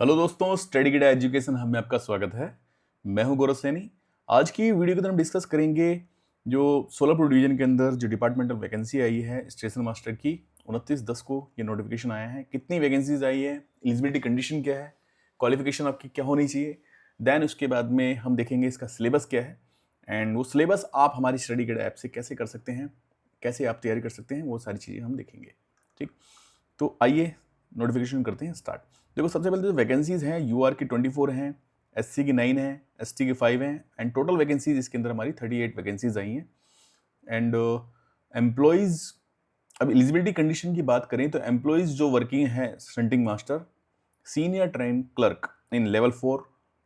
Hello दोस्तों, study गिड education hub में आपका स्वागत है। मैं हूं गौरव सैनी। आज की वीडियो के अंदर हम डिस्कस करेंगे जो सोलापुर डिवीजन के अंदर जो डिपार्टमेंटल वैकेंसी आई है स्टेशन मास्टर की 29/10 को ये नोटिफिकेशन आया है। कितनी वैकेंसीज आई है, एलिजिबिलिटी कंडीशन क्या है, क्वालिफिकेशन आपकी क्या होनी चाहिए, देन उसके बाद में हम देखेंगे इसका सिलेबस क्या है एंड वो सिलेबस आप हमारी स्टडी गिड ऐप से कैसे कर सकते हैं, कैसे आप तैयारी कर सकते हैं, वो सारी चीज़ें हम देखेंगे। ठीक, तो आइए नोटिफिकेशन करते हैं स्टार्ट। देखो, सबसे पहले जो वैकेंसीज हैं यूआर की 24 हैं, एससी की 9 हैं, एसटी की 5 हैं एंड टोटल वैकेंसीज इसके अंदर हमारी 38 वैकेंसीज आई हैं। एंड एम्प्लॉयज़, अब एलिजिबिलिटी कंडीशन की बात करें तो एम्प्लॉयज़ जो वर्किंग है shunting master, senior train clerk in level 4,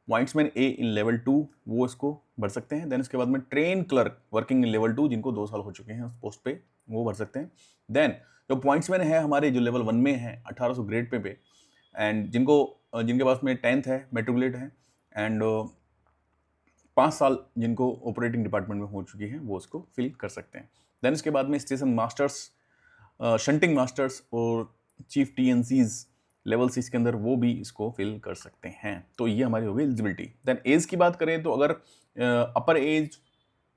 pointsman A in level 2 वो इसको भर सकते हैं। देन उसके बाद में train clerk working in level 2 जिनको 2 साल हो चुके हैं उस पोस्ट पे वो भर सकते हैं। देन जो पॉइंट्समैन है हमारे जो लेवल 1 में है 1800 ग्रेड पे एंड जिनके पास में 10th है, मेट्रिकुलेट है एंड 5 साल जिनको ऑपरेटिंग डिपार्टमेंट में हो चुकी है वो उसको फिल कर सकते हैं। देन इसके बाद में स्टेशन मास्टर्स, शंटिंग मास्टर्स और चीफ टीएनसीज लेवल 6 के अंदर वो भी इसको फिल कर सकते हैं। तो ये हमारी हो गई एलिजिबिलिटी। देन एज की बात करें तो अगर अपर एज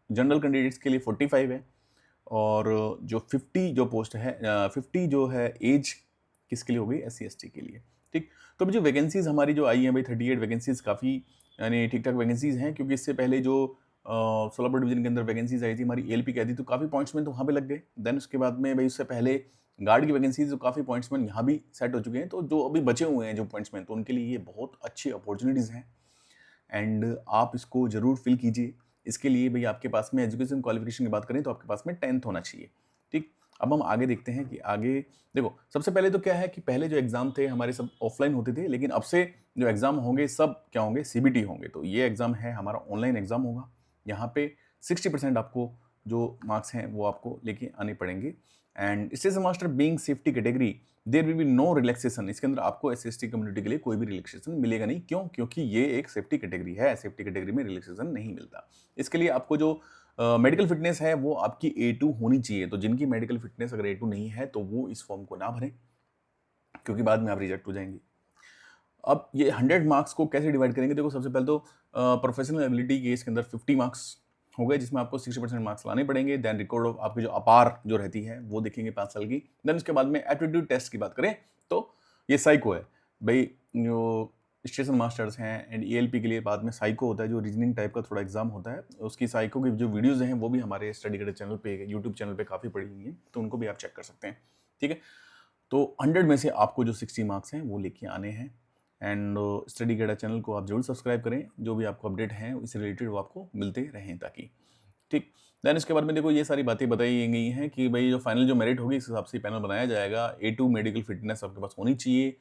जनरल कैंडिडेट्स के लिए 45 है और जो 50 जो पोस्ट है 50 जो है एज किसके लिए हो गई, SC ST के लिए। ठीक, तो अभी जो वैकेंसीज हमारी जो आई हैं भाई 38 वैकेंसीज काफ़ी यानी ठीक ठाक वैकेंसीज हैं, क्योंकि इससे पहले जो सोलापुर डिवीजन के अंदर वैकेंसीज आई थी हमारी ALP की आई थी तो काफ़ी पॉइंट्समैन तो वहाँ पे लग गए। देन उसके बाद में भाई उससे पहले गार्ड की वैकेंसीज तो काफ़ी पॉइंट्समैन यहाँ भी सेट हो चुके हैं। तो जो अभी बचे हुए हैं जो पॉइंट्समैन, तो उनके लिए ये बहुत अच्छी अपॉर्चुनिटीज़ हैं एंड आप इसको ज़रूर फिल कीजिए। इसके लिए भाई आपके पास में एजुकेशन क्वालिफिकेशन की बात करें तो आपके पास में 10th होना चाहिए। ठीक, अब हम आगे देखते हैं कि आगे देखो, सबसे पहले तो क्या है कि पहले जो एग्ज़ाम थे हमारे सब ऑफलाइन होते थे, लेकिन अब से जो एग्ज़ाम होंगे सब क्या होंगे, CBT होंगे। तो ये एग्ज़ाम है हमारा ऑनलाइन एग्ज़ाम होगा। यहाँ पे 60% आपको जो मार्क्स हैं वो आपको लेके आने पड़ेंगे and station master being safety category there will be no relaxation. इसके अंदर आपको SC ST कम्युनिटी के लिए कोई भी रिलैक्सेशन मिलेगा नहीं। क्यों? क्योंकि ये एक सेफ्टी कैटेगरी है, सेफ्टी कैटेगरी में रिलैक्सेशन नहीं मिलता। इसके लिए आपको जो मेडिकल फिटनेस है वो आपकी A2 होनी चाहिए। तो जिनकी मेडिकल फिटनेस अगर A2 नहीं है तो वो इस फॉर्म को ना भरें, क्योंकि बाद में आप रिजेक्ट हो जाएंगे। अब ये 100 मार्क्स को कैसे डिवाइड करेंगे? देखो, सबसे पहले तो प्रोफेशनल एबिलिटी के इसके अंदर 50 मार्क्स हो गए, जिसमें आपको 60% मार्क्स लाने पड़ेंगे। देन रिकॉर्ड ऑफ आपकी जो अपार जो रहती है वो देखेंगे 5 साल की। देन उसके बाद में एप्टीट्यूड टेस्ट की बात करें तो ये साइको है भाई। जो स्टेशन मास्टर्स हैं एंड ALP के लिए बाद में साइको होता है, जो रीजनिंग टाइप का थोड़ा एग्जाम होता है। उसकी साइको की जो वीडियोज़ हैं वो भी हमारे स्टडी गिड चैनल पे, यूट्यूब चैनल पे काफ़ी पड़ी हुई हैं, तो उनको भी आप चेक कर सकते हैं। ठीक है, तो 100 में से आपको जो 60 मार्क्स हैं वो लेके आने हैं एंड स्टडी गेडा चैनल को आप जरूर सब्सक्राइब करें। जो भी आपको अपडेट हैं इससे रिलेटेड वो आपको मिलते रहें ताकि। ठीक, देन इसके बाद में देखो ये सारी बातें बताई गई हैं कि भाई जो फाइनल जो मेरिट होगी इस हिसाब से पैनल बनाया जाएगा। A2 मेडिकल फिटनेस आपके पास होनी चाहिए।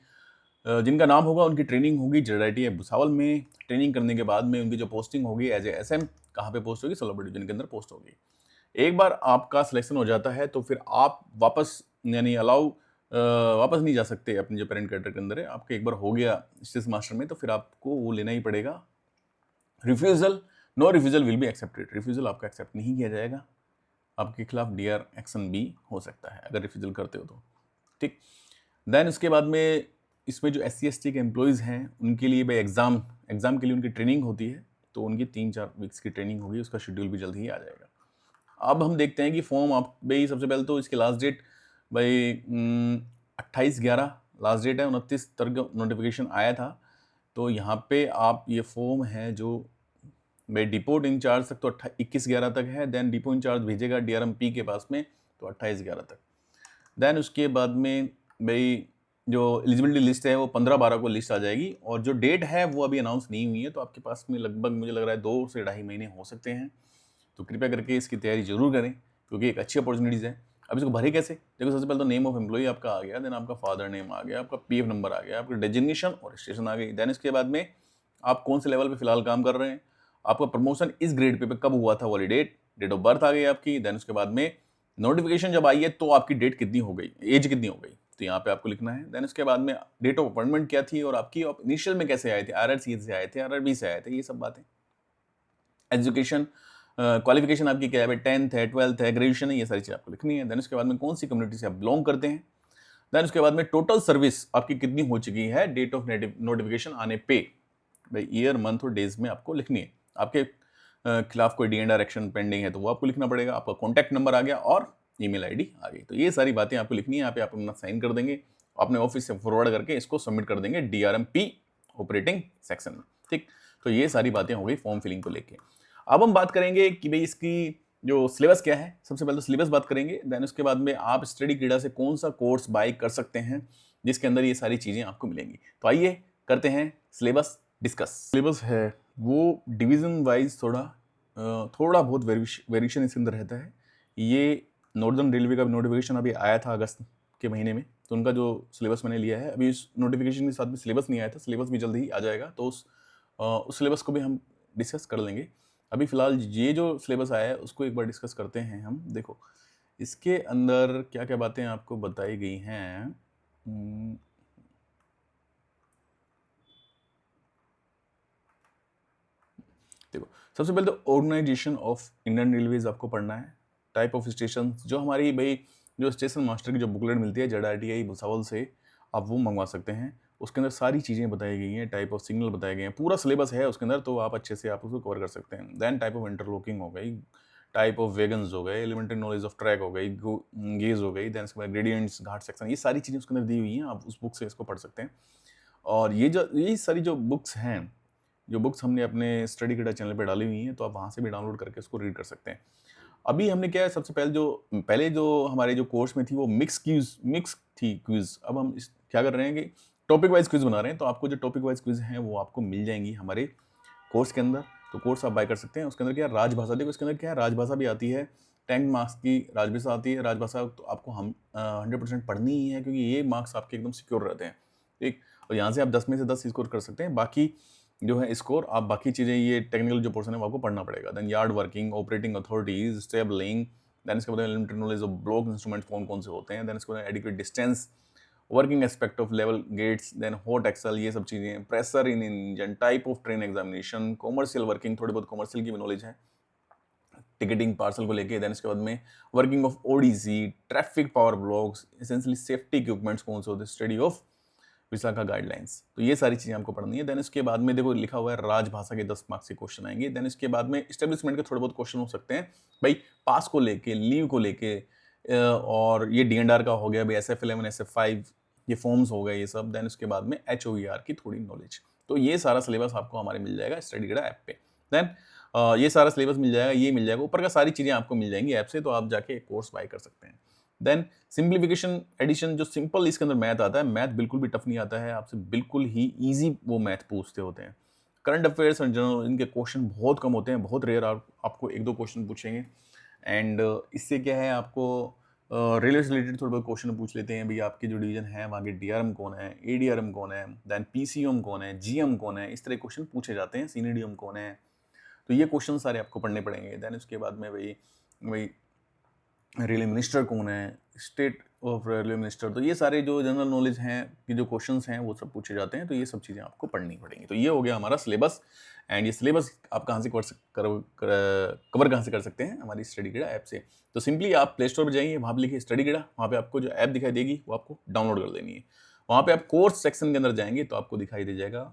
जिनका नाम होगा उनकी ट्रेनिंग होगी JIT भुसावल में। ट्रेनिंग करने के बाद में उनकी जो पोस्टिंग होगी एज ए SM, कहाँ पे पोस्ट होगी, सोलापुर डिवीजन के अंदर पोस्ट होगी। एक बार आपका सिलेक्शन हो जाता है तो फिर आप वापस यानी वापस नहीं जा सकते अपने जो पेरेंट कैडर के अंदर है। आपके एक बार हो गया स्टेशन मास्टर में तो फिर आपको वो लेना ही पड़ेगा। Refusal, no refusal will be accepted. Refusal आपका एक्सेप्ट नहीं किया जाएगा, आपके खिलाफ DR एक्शन भी हो सकता है अगर रिफ्यूजल करते हो तो। ठीक, देन उसके बाद में इसमें जो SC ST के एम्प्लॉयज़ हैं उनके लिए भाई एग्ज़ाम के लिए उनकी ट्रेनिंग होती है, तो उनकी 3-4 वीक्स की ट्रेनिंग होगी, उसका शेड्यूल भी जल्द ही आ जाएगा। अब हम देखते हैं कि फॉर्म आप भाई सबसे पहले तो इसकी लास्ट डेट भाई 28/11 लास्ट डेट है। 29 तक नोटिफिकेशन आया था। तो यहाँ पे आप ये फॉर्म है जो भाई डिपोट इंचार्ज तक तो 21/11 तक है। देन डिपो इंचार्ज भेजेगा DRMP के पास में तो 28/11 तक। देन उसके बाद में भाई जो एलिजिबिलिटी लिस्ट है वो 15/12 को लिस्ट आ जाएगी और जो डेट है वो अभी अनाउंस नहीं हुई है। तो आपके पास में लगभग मुझे लग रहा है 2 से 2.5 महीने हो सकते हैं। तो कृपया करके इसकी तैयारी जरूर करें क्योंकि एक अच्छी अपॉर्चुनिटीज़ है। अब इसको भरे कैसे? देखो, सबसे पहले तो नेम ऑफ एम्प्लॉय आपका आ गया, देन आपका फादर नेम आ गया, आपका PF नंबर आ गया, आपका डेजिग्नेशन और स्टेशन आ गई। देन इसके बाद में आप कौन से लेवल पे फिलहाल काम कर रहे हैं, आपका प्रमोशन इस ग्रेड पे कब हुआ था, वाली डेट ऑफ बर्थ आ गई आपकी। देन उसके बाद में नोटिफिकेशन जब आई है तो आपकी डेट कितनी हो गई, एज कितनी हो गई, तो यहाँ पे आपको लिखना है। देन उसके बाद में डेट ऑफ अपॉइंटमेंट क्या थी और आपकी इनिशियल में कैसे आए थे, RRC से आए थे, RRB से आए थे, ये सब बातें। एजुकेशन क्वालिफिकेशन आपकी क्या है भाई, 10th है, 12th है, ग्रेजुएशन है, ये सारी चीज़ आपको लिखनी है। देन उसके बाद में कौन सी कम्युनिटी से आप बिलोंग करते हैं, देन उसके बाद में टोटल सर्विस आपकी कितनी हो चुकी है डेट ऑफ नोटिफिकेशन आने पे, भाई ईयर मंथ और डेज में आपको लिखनी है। आपके खिलाफ कोई डी&आर एक्शन पेंडिंग है तो वो आपको लिखना पड़ेगा, आपका कॉन्टैक्ट नंबर आ गया और ईमेल आईडी आ गई। तो ये सारी बातें आपको लिखनी है, यहाँ पे आप अपना साइन कर देंगे, अपने ऑफिस से फॉरवर्ड करके इसको सबमिट कर देंगे DRMP ऑपरेटिंग सेक्शन में, ठीक। तो ये सारी बातें हो गई फॉर्म फिलिंग को लेके। अब हम बात करेंगे कि भाई इसकी जो सिलेबस क्या है। सबसे पहले तो सिलेबस बात करेंगे, देन उसके बाद में आप स्टडी क्रीडा से कौन सा कोर्स बाय कर सकते हैं जिसके अंदर ये सारी चीज़ें आपको मिलेंगी। तो आइए करते हैं सिलेबस डिस्कस। सिलेबस है वो डिवीज़न वाइज थोड़ा बहुत वेरिएशन इसके अंदर रहता है। ये नॉर्दर्न रेलवे का नोटिफिकेशन अभी आया था अगस्त के महीने में, तो उनका जो सिलेबस मैंने लिया है, अभी इस नोटिफिकेशन के साथ में सिलेबस नहीं आया था, सिलेबस भी जल्द ही आ जाएगा, तो उस सिलेबस को भी हम डिस्कस कर लेंगे। अभी फ़िलहाल ये जो सिलेबस आया है उसको एक बार डिस्कस करते हैं हम। देखो इसके अंदर क्या क्या बातें आपको बताई गई हैं। देखो सबसे पहले तो ऑर्गेनाइजेशन ऑफ इंडियन रेलवेज आपको पढ़ना है, टाइप ऑफ स्टेशन, जो हमारी भाई जो स्टेशन मास्टर की जो बुकलेट मिलती है ZRTI भुसावल से, आप वो मंगवा सकते हैं। उसके अंदर सारी चीज़ें बताई गई हैं, टाइप ऑफ सिग्नल बताए गए हैं, पूरा सिलेबस है उसके अंदर, तो आप अच्छे से आप उसको कवर कर सकते हैं। देन टाइप ऑफ इंटरलॉकिंग हो गई, टाइप ऑफ वेगन्स हो गए, एलिमेंट्री नॉलेज ऑफ ट्रैक हो गई, गेज हो गई, देन इसके बाद ग्रेडियंट्स, घाट सेक्शन, ये सारी चीज़ें उसके अंदर दी हुई हैं, आप उस बुक से इसको पढ़ सकते हैं। और ये सारी जो बुक्स हैं, जो बुक्स हमने अपने स्टडी क्रीडा चैनल पे डाली हुई हैं, तो आप वहाँ से भी डाउनलोड करके उसको रीड कर सकते हैं। अभी हमने क्या है, सबसे पहले जो हमारे जो कोर्स में थी वो मिक्स थी क्विज़। अब हम क्या कर रहे हैं कि टॉपिक वाइज क्विज़ बना रहे हैं, तो आपको जो टॉपिक वाइज क्विज़ हैं वो आपको मिल जाएंगी हमारे कोर्स के अंदर। तो कोर्स आप बाय कर सकते हैं। उसके अंदर क्या है, राजभाषा, देखो इसके अंदर क्या है, राजभाषा भी आती है, 10 मार्क्स की राजभाषा आती है। राजभाषा तो आपको 100% पढ़नी ही है, क्योंकि ये मार्क्स आपके एकदम सिक्योर रहते हैं, ठीक। और यहाँ से आप 10 में से 10 स्कोर कर सकते हैं। बाकी जो है स्कोर, आप बाकी चीज़ें, ये टेक्निकल जो पोर्शन है वो आपको पढ़ना पड़ेगा। Then yard working, operating authorities, stabling, then इसके बाद limited knowledge of block instrument कौन कौन से होते हैं, देन इसके बाद adequate distance, working aspect of level gates, then hot axle, ये सब चीज़ें, pressure in engine, type of train examination, commercial working, थोड़ी बहुत कॉमर्शियल की भी नॉलेज है, टिकटिंग पार्सल को लेके, देन इसके बाद में working of ODC, traffic power blocks, essentially safety equipments कौन से होते हैं, स्टडी ऑफ विशाखा गाइडलाइंस। तो ये सारी चीज़ें आपको पढ़नी है। देन इसके बाद में देखो लिखा हुआ है राजभाषा के 10 मार्क्स के क्वेश्चन आएंगे। देन इसके बाद में इस्टेब्लिशमेंट के थोड़े बहुत क्वेश्चन हो सकते हैं भाई, पास को लेके, लीव को लेके, और ये D&R का हो गया भाई, SF11 SF5 ये फॉर्म्स हो गए ये सब। देन उसके बाद में HOER की थोड़ी नॉलेज। तो ये सारा सिलेबस आपको हमारे मिल जाएगा स्टडी क्रीडा ऐप पे। देन ये सारा सिलेबस मिल जाएगा, ये मिल जाएगा, ऊपर का सारी चीज़ें आपको मिल जाएंगी ऐप से, तो आप जाके कोर्स बाय कर सकते हैं। देन सिंप्लीफिकेशन एडिशन, जो सिंपल इसके अंदर मैथ आता है, मैथ बिल्कुल भी टफ नहीं आता है, आपसे बिल्कुल ही ईजी वो मैथ पूछते होते हैं। करंट अफेयर्स और जनरल इनके क्वेश्चन बहुत कम होते हैं, बहुत रेयर आपको 1-2 क्वेश्चन पूछेंगे। एंड इससे क्या है, आपको रेलवे से रिलेटेड थोड़े बहुत क्वेश्चन पूछ लेते हैं, भाई आपके जो डिवीजन है वहाँ के DRM कौन है, ADRM कौन है, देन PCM कौन है, GM कौन है, इस तरह क्वेश्चन पूछे जाते हैं, सीनियर DM कौन है। तो ये क्वेश्चन सारे आपको पढ़ने पड़ेंगे। देन उसके बाद में भाई रेलवे मिनिस्टर कौन है, स्टेट ऑफ रेलवे मिनिस्टर, तो ये सारे जो जनरल नॉलेज हैं कि जो क्वेश्चंस हैं वो सब पूछे जाते हैं, तो ये सब चीज़ें आपको पढ़नी पड़ेंगी। तो ये हो गया हमारा सिलेबस। एंड ये सिलेबस आप कहाँ से कवर कहाँ से कर सकते हैं, हमारी स्टडी क्रीडा ऐप से। तो सिंपली आप प्ले स्टोर पर जाइए, वहाँ पर लिखिए स्टडी क्रीडा, वहाँ पे आपको जो ऐप दिखाई देगी वो आपको डाउनलोड कर देनी है। वहाँ पे आप कोर्स सेक्शन के अंदर जाएंगे तो आपको दिखाई दे जाएगा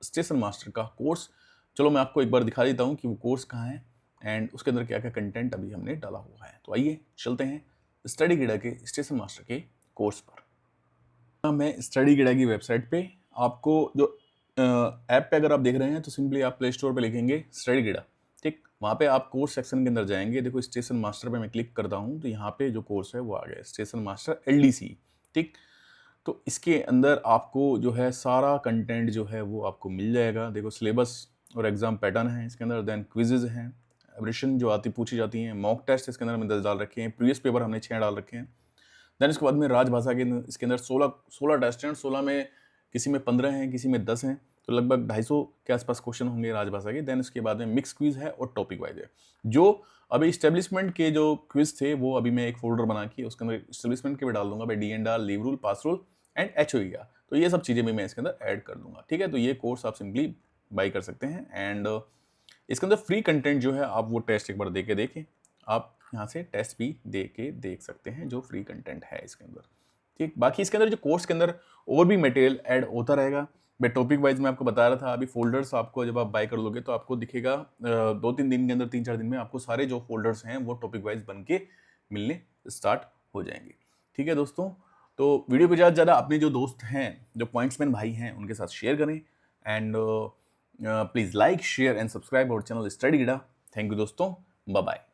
स्टेशन मास्टर का कोर्स। चलो मैं आपको एक बार दिखा देता हूँ कि वो कोर्स कहाँ है एंड उसके अंदर क्या क्या कंटेंट अभी हमने डाला हुआ है। तो आइए चलते हैं स्टडी क्रीडा के स्टेशन मास्टर के कोर्स पर। मैं स्टडी क्रीडा की वेबसाइट पे आपको जो ऐप पे अगर आप देख रहे हैं तो सिंपली आप प्ले स्टोर पे लिखेंगे स्टडी क्रीडा, ठीक। वहाँ पे आप कोर्स सेक्शन के अंदर जाएंगे, देखो स्टेशन मास्टर पे मैं क्लिक करता हूँ तो यहाँ पे जो कोर्स है वो आ गया, स्टेशन मास्टर LDC, ठीक। तो इसके अंदर आपको जो है सारा कंटेंट जो है वो आपको मिल जाएगा। देखो सिलेबस और एग्जाम पैटर्न है इसके अंदर, देन क्विजेज हैं, एवरेशन जो पूछी जाती हैं, मॉक टेस्ट इसके अंदर हमने 10 डाल रखे हैं, प्रीवियस पेपर हमने 6 डाल रखे हैं। देन इसके बाद में राजभाषा के इसके अंदर 16 टेस्ट हैं, 16 में किसी में 15 हैं, किसी में 10 हैं, तो लगभग 250 के आसपास क्वेश्चन होंगे राजभाषा के। देन इसके बाद में मिक्स क्विज है और टॉपिक वाइज है। जो अभी इस्टेब्लिशमेंट के जो क्विज थे वो अभी मैं एक फोल्डर बना के उसके अंदर इस्टेब्लिशमेंट के भी डाल दूंगा भाई, D&R, leave rule, pass rule and HOER, तो ये सब चीज़ें भी मैं इसके अंदर ऐड कर दूंगा, ठीक है। तो ये कोर्स आप सिंपली बाई कर सकते हैं। एंड इसके अंदर फ्री कंटेंट जो है आप वो टेस्ट एक बार दे के देखें, आप यहाँ से टेस्ट भी दे के देख सकते हैं जो फ्री कंटेंट है इसके अंदर, ठीक, बाकी इसके अंदर जो कोर्स के अंदर और भी मटेरियल ऐड होता रहेगा। मैं टॉपिक वाइज मैं आपको बता रहा था, अभी फोल्डर्स आपको जब आप बाय कर लोगे तो आपको दिखेगा 2-3 दिन के अंदर, 3-4 दिन में आपको सारे जो फोल्डर्स हैं वो टॉपिक वाइज बन के मिलने स्टार्ट हो जाएंगे। ठीक है दोस्तों, तो वीडियो को ज़्यादा अपने जो दोस्त हैं, जो पॉइंट्समैन भाई हैं, उनके साथ शेयर करें and please like share and subscribe our channel study गिडा। थैंक यू दोस्तों, बाय बाय।